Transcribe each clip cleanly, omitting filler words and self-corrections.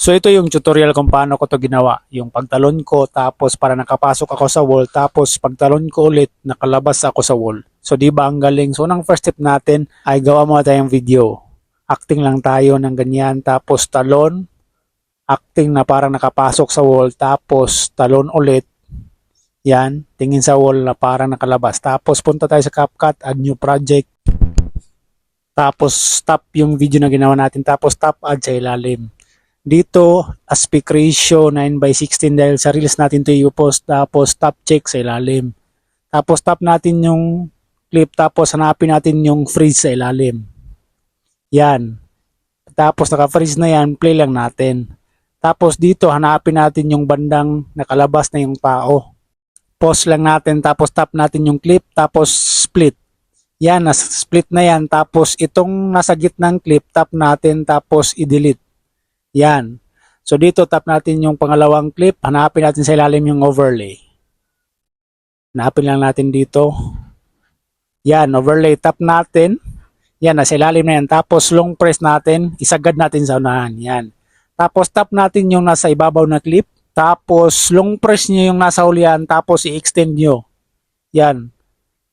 So ito yung tutorial kung paano ko to ginawa. Yung pagtalon ko, tapos para nakapasok ako sa wall, tapos pagtalon ko ulit, nakalabas ako sa wall. So di ba ang galing? So unang first step natin ay gawa mo tayong video. Acting lang tayo ng ganyan, tapos talon, acting na parang nakapasok sa wall, tapos talon ulit. Yan, tingin sa wall na parang nakalabas. Tapos punta tayo sa CapCut, add new project. Tapos stop yung video na ginawa natin, tapos top add sa ilalim. Dito, aspect ratio 9:16 dahil sa reels natin to i-post. Tapos top check sa ilalim. Tapos tap natin yung clip, tapos hanapin natin yung freeze sa ilalim. Yan. Tapos naka-freeze na yan, play lang natin. Tapos dito, hanapin natin yung bandang nakalabas na yung tao. Pause lang natin, tapos tap natin yung clip, tapos split. Yan, split na yan. Tapos itong nasa gitnang clip, tap natin, tapos i-delete. Yan. So dito tap natin yung pangalawang clip, hanapin natin sa ilalim yung overlay. Hanapin lang natin dito. Yan, overlay, tap natin. Yan, nasa ilalim na yan. Tapos long press natin, isagad natin sa unahan. Yan. Tapos tap natin yung nasa ibabaw na clip. Tapos long press nyo yung nasa hulihan, tapos i-extend nyo. Yan.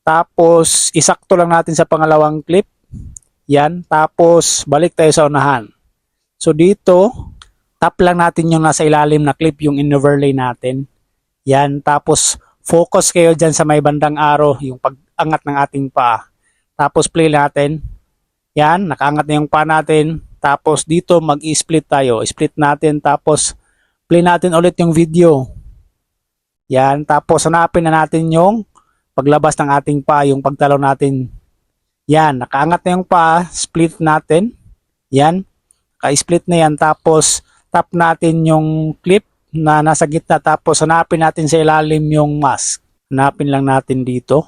Tapos isakto lang natin sa pangalawang clip. Yan. Tapos balik tayo sa unahan. So dito, tap lang natin yung nasa ilalim na clip, yung in-overlay natin. Yan, tapos focus kayo dyan sa may bandang arrow, yung pag-angat ng ating paa. Tapos play natin. Yan, nakaangat na yung paa natin. Tapos dito mag-i-split tayo. Split natin, tapos play natin ulit yung video. Yan, tapos hanapin na natin yung paglabas ng ating paa, yung pagtalaw natin. Yan, nakaangat na yung paa, split natin. Yan. Ka-split na yan, tapos tap natin yung clip na nasa gitna, tapos hanapin natin sa ilalim yung mask. Hanapin lang natin dito.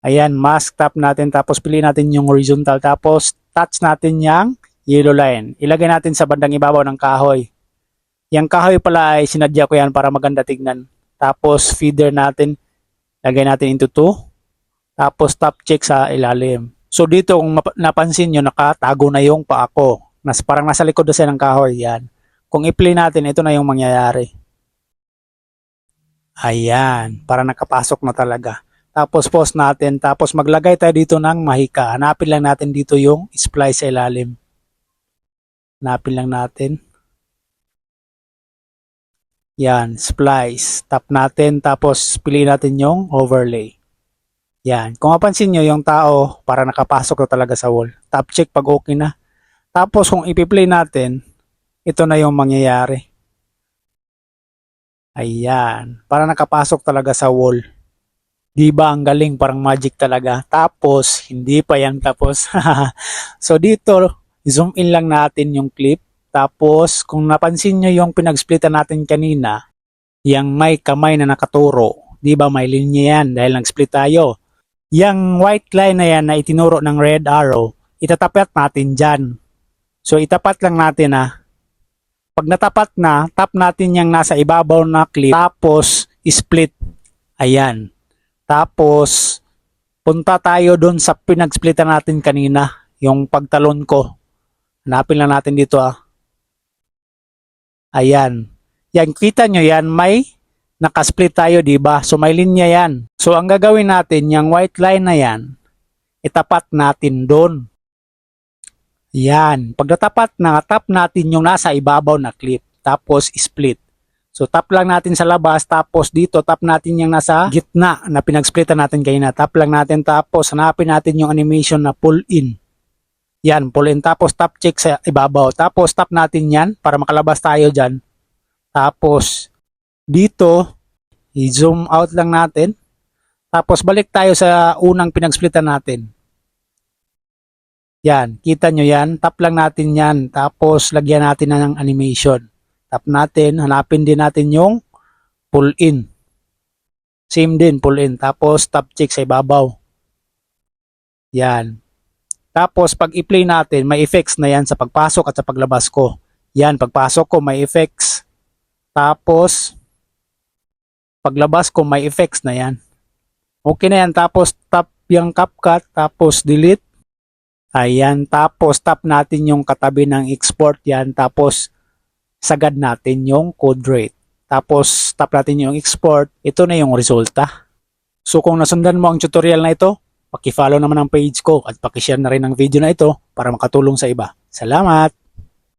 Ayan, mask, tap natin, tapos piliin natin yung horizontal, tapos touch natin yung yellow line. Ilagay natin sa bandang ibabaw ng kahoy. Yung kahoy pala ay sinadya ko yan para maganda tignan. Tapos feeder natin, lagay natin into 2, tapos top check sa ilalim. So dito kung napansin nyo, nakatago na yung paa ko. Parang nasa likod na siya ng kahoy. Yan. Kung i-play natin, ito na yung mangyayari. Ayan. Parang nakapasok na talaga. Tapos pause natin. Tapos maglagay tayo dito ng mahika. Hanapin lang natin dito yung splice sa ilalim. Hanapin lang natin. Yan. Splice. Tap natin. Tapos piliin natin yung overlay. Yan. Kung mapansin nyo, yung tao parang nakapasok na talaga sa wall. Tap check pag okay na. Tapos kung ipi-play natin, ito na yung mangyayari. Ayan. Parang nakapasok talaga sa wall. Diba ang galing? Parang magic talaga. Tapos, hindi pa yan tapos. So dito, zoom in lang natin yung clip. Tapos, kung napansin nyo yung pinag-splitan natin kanina, yung may kamay na nakaturo. Diba may linya yan dahil nag-split tayo. Yung white line na yan na itinuro ng red arrow, itatapat natin dyan. So itapat lang natin Pag natapat na, tap natin yung nasa ibabaw na clip, tapos split. Ayan. Tapos punta tayo doon sa pinag-splitan natin kanina, yung pagtalon ko. Hanapin lang natin dito Ayan. Yan, kita nyo yan, may nakasplit tayo, diba? So may linya yan. So ang gagawin natin, yung white line na yan, itapat natin doon. Yan. Pag natapat na, tap natin yung nasa ibabaw na clip. Tapos split. So tap lang natin sa labas. Tapos dito tap natin yung nasa gitna na pinag-splitan natin kanina. Tap lang natin. Tapos hanapin natin yung animation na pull in. Yan. Pull in. Tapos tap check sa ibabaw. Tapos tap natin yan para makalabas tayo dyan. Tapos dito i-zoom out lang natin. Tapos balik tayo sa unang pinag-splitan natin. Yan, kita nyo yan, tap lang natin yan, tapos lagyan natin na ng animation. Tap natin, hanapin din natin yung pull in. Same din, pull in. Tapos tap check sa ibabaw. Yan. Tapos pag i-play natin, may effects na yan sa pagpasok at sa paglabas ko. Yan, pagpasok ko may effects. Tapos paglabas ko may effects na yan. Okay na yan, tapos tap yung CapCut, tapos delete. Ayan, tapos tap natin yung katabi ng export yan, tapos sagad natin yung code rate. Tapos tap natin yung export, ito na yung resulta. So kung nasundan mo ang tutorial na ito, paki-follow naman ang page ko at paki-share na rin ang video na ito para makatulong sa iba. Salamat!